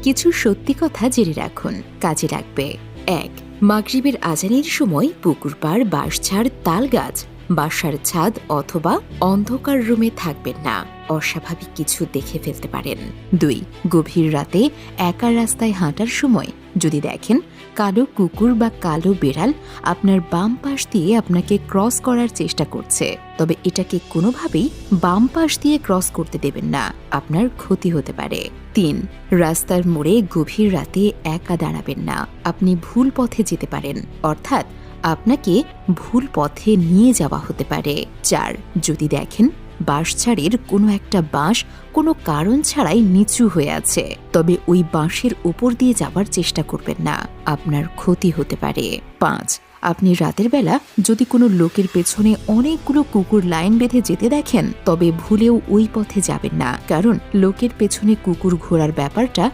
কিছু সত্যি কথা জেনে রাখুন, কাজে লাগবে। ১. মাগরিবের আজানের সময় পুকুর পাড়, বাঁশঝাড়, তাল গাছ, বাসার ছাদ অথবা অন্ধকার রুমে থাকবেন না, অস্বাভাবিক কিছু দেখে ফেলতে পারেন। ২. গভীর রাতে একা রাস্তায় হাঁটার সময় যদি দেখেন কালো কুকুর বা কালো বেড়াল আপনার বাম পাশ দিয়ে আপনাকে ক্রস করার চেষ্টা করছে, তবে এটাকে কোনোভাবেই বাম পাশ দিয়ে ক্রস করতে দেবেন না, আপনার ক্ষতি হতে পারে। ৩. রাস্তার মোড়ে গভীর রাতে একা দাঁড়াবেন না, আপনি ভুল পথে যেতে পারেন, অর্থাৎ আপনাকে ভুল পথে নিয়ে যাওয়া হতে পারে। ৪. যদি দেখেন বাঁশঝাড়ের কোনো একটা বাঁশ কোনো কারণ ছাড়াই নিচু হয়ে আছে, তবে ওই বাঁশের উপর দিয়ে যাবার চেষ্টা করবেন না, আপনার ক্ষতি হতে পারে। ৫. আপনি রাতের বেলা যদি কোনো লোকের পেছনে অনেকগুলো কুকুর লাইন বেঁধে যেতে দেখেন, তবে ভুলেও ওই পথে যাবেন না, কারণ লোকের পেছনে কুকুর ঘোরার ব্যাপারটা